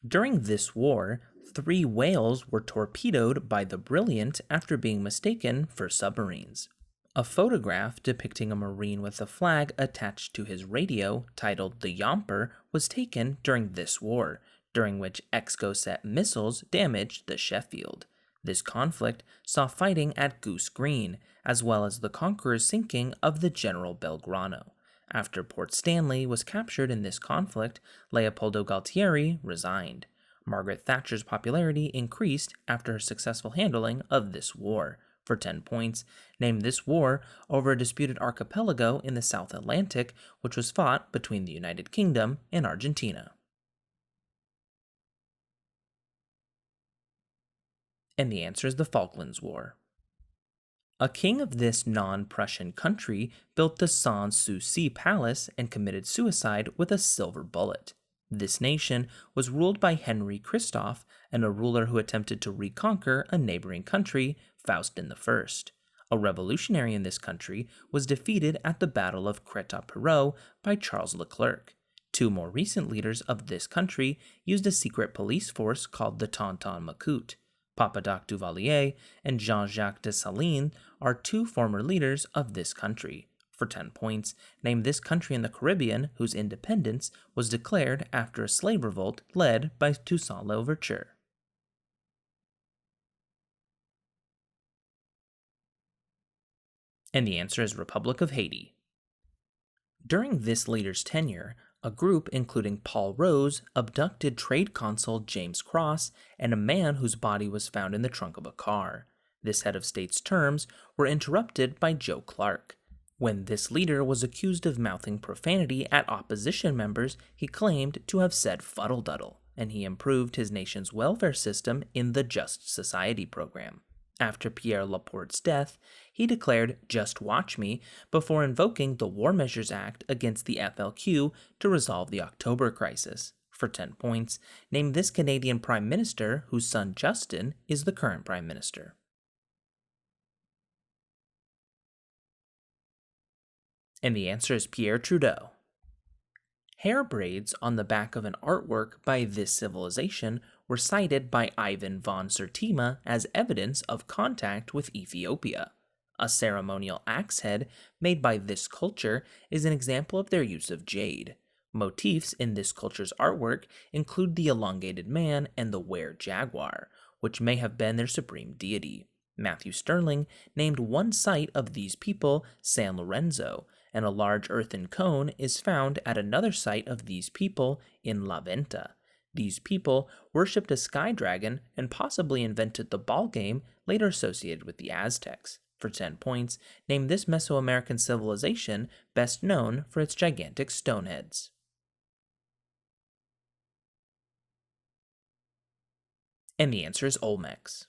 During this war, 3 whales were torpedoed by the Brilliant after being mistaken for submarines. A photograph depicting a Marine with a flag attached to his radio, titled the Yomper, was taken during this war, during which Exocet missiles damaged the Sheffield. This conflict saw fighting at Goose Green, as well as the Conqueror's sinking of the General Belgrano. After Port Stanley was captured in this conflict, Leopoldo Galtieri resigned. Margaret Thatcher's popularity increased after her successful handling of this war. For 10 points, name this war over a disputed archipelago in the South Atlantic, which was fought between the United Kingdom and Argentina. And the answer is the Falklands War. A king of this non-Prussian country built the Sans-Souci Palace and committed suicide with a silver bullet. This nation was ruled by Henry Christophe, and a ruler who attempted to reconquer a neighboring country, Faustin I. A revolutionary in this country was defeated at the Battle of Crête-à-Perros by Charles Leclerc. 2 more recent leaders of this country used a secret police force called the Tonton Macoute. Papadoc Duvalier and Jean-Jacques Dessalines are 2 former leaders of this country. For 10 points, name this country in the Caribbean whose independence was declared after a slave revolt led by Toussaint Louverture. And the answer is Republic of Haiti. During this leader's tenure, a group including Paul Rose abducted trade consul James Cross and a man whose body was found in the trunk of a car. This head of state's terms were interrupted by Joe Clark. When this leader was accused of mouthing profanity at opposition members, he claimed to have said fuddle-duddle, and he improved his nation's welfare system in the Just Society program. After Pierre Laporte's death, he declared "Just Watch Me" before invoking the War Measures Act against the FLQ to resolve the October crisis. For 10 points, name this Canadian Prime Minister whose son Justin is the current Prime Minister. And the answer is Pierre Trudeau. Hair braids on the back of an artwork by this civilization were cited by Ivan von Sertima as evidence of contact with Ethiopia. A ceremonial axe head made by this culture is an example of their use of jade. Motifs in this culture's artwork include the elongated man and the were-jaguar, which may have been their supreme deity. Matthew Sterling named one site of these people San Lorenzo, and a large earthen cone is found at another site of these people in La Venta. These people worshipped a sky dragon and possibly invented the ball game later associated with the Aztecs. For 10 points, name this Mesoamerican civilization best known for its gigantic stoneheads. And the answer is Olmecs.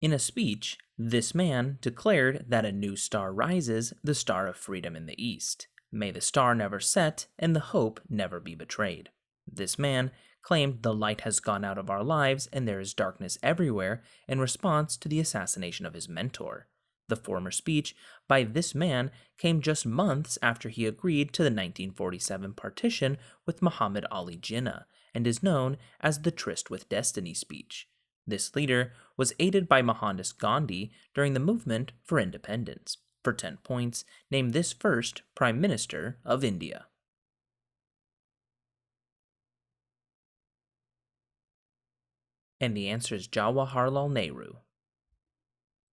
In a speech, this man declared that a new star rises, the star of freedom in the east. May the star never set and the hope never be betrayed. This man claimed the light has gone out of our lives and there is darkness everywhere in response to the assassination of his mentor. The former speech by this man came just months after he agreed to the 1947 partition with Muhammad Ali Jinnah and is known as the Tryst with Destiny speech. This leader was aided by Mohandas Gandhi during the movement for independence. For 10 points, name this first Prime Minister of India. And the answer is Jawaharlal Nehru.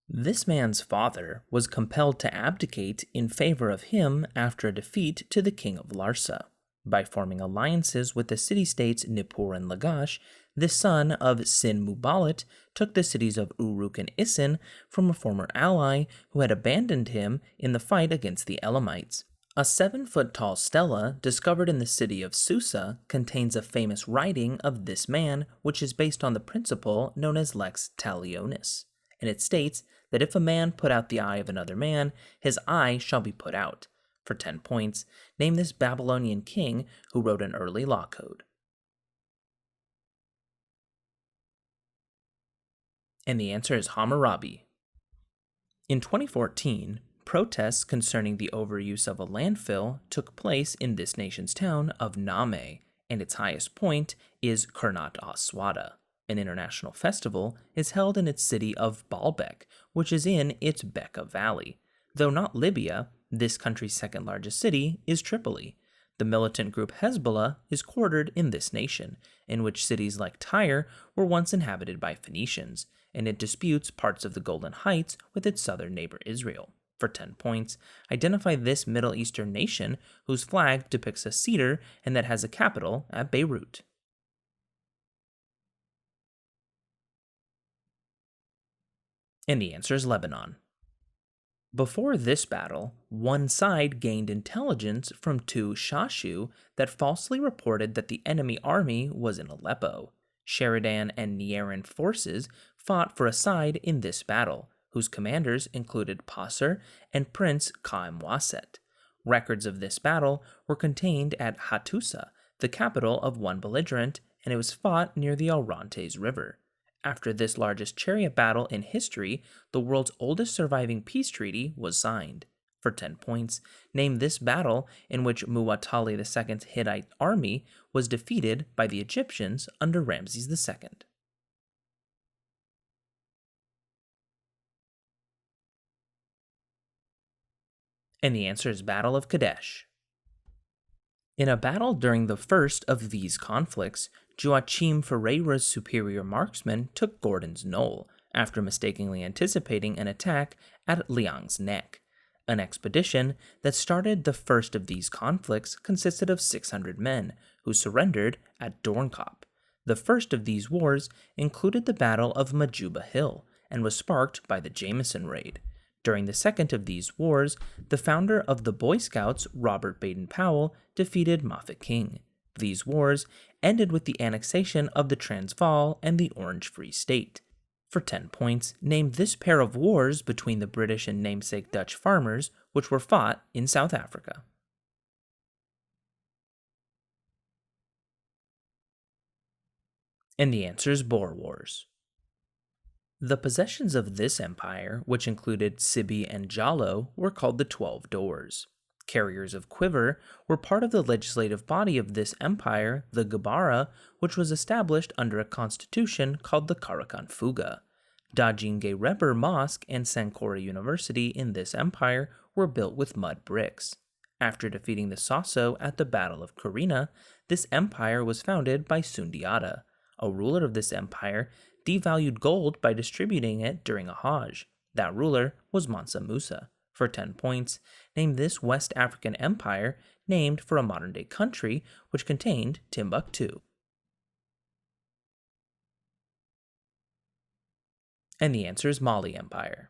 This man's father was compelled to abdicate in favor of him after a defeat to the king of Larsa. By forming alliances with the city-states Nippur and Lagash, the son of Sin Mubalat took the cities of Uruk and Isin from a former ally who had abandoned him in the fight against the Elamites. A 7-foot-tall stela discovered in the city of Susa contains a famous writing of this man, which is based on the principle known as Lex Talionis, and it states that if a man put out the eye of another man, his eye shall be put out. For 10 points, name this Babylonian king who wrote an early law code. And the answer is Hammurabi. In 2014, protests concerning the overuse of a landfill took place in this nation's town of Name, and its highest point is Kurnat Aswada. An international festival is held in its city of Baalbek, which is in its Bekaa Valley. Though not Libya, this country's second largest city is Tripoli. The militant group Hezbollah is quartered in this nation, in which cities like Tyre were once inhabited by Phoenicians, and it disputes parts of the Golan Heights with its southern neighbor Israel. For 10 points, identify this Middle Eastern nation whose flag depicts a cedar and that has a capital at Beirut. And the answer is Lebanon. Before this battle, one side gained intelligence from two Shashu that falsely reported that the enemy army was in Aleppo. Sheridan and Nieran forces fought for a side in this battle, whose commanders included Passer and Prince Qaimwaset. Records of this battle were contained at Hattusa, the capital of one belligerent, and it was fought near the Orontes River. After this largest chariot battle in history, the world's oldest surviving peace treaty was signed. For 10 points, name this battle in which Muwatalli II's Hittite army was defeated by the Egyptians under Ramses II. And the answer is Battle of Kadesh. In a battle during the first of these conflicts, Joachim Ferreira's superior marksman took Gordon's Knoll after mistakenly anticipating an attack at Liang's Neck. An expedition that started the first of these conflicts consisted of 600 men, who surrendered at Dornkop. The first of these wars included the Battle of Majuba Hill and was sparked by the Jameson Raid. During the second of these wars, the founder of the Boy Scouts, Robert Baden-Powell, defeated Moffat King. These wars ended with the annexation of the Transvaal and the Orange Free State. For 10 points, name this pair of wars between the British and namesake Dutch farmers, which were fought in South Africa. And the answer is Boer Wars. The possessions of this empire, which included Sibi and Jalo, were called the 12 Doors. Carriers of quiver were part of the legislative body of this empire, the Gabara, which was established under a constitution called the Karakan Fuga. Dajinge Reber Mosque and Sankora University in this empire were built with mud bricks. After defeating the Sasso at the Battle of Karina, this empire was founded by Sundiata. A ruler of this empire devalued gold by distributing it during a Hajj. That ruler was Mansa Musa. For 10 points, name this West African empire named for a modern-day country which contained Timbuktu. And the answer is Mali Empire.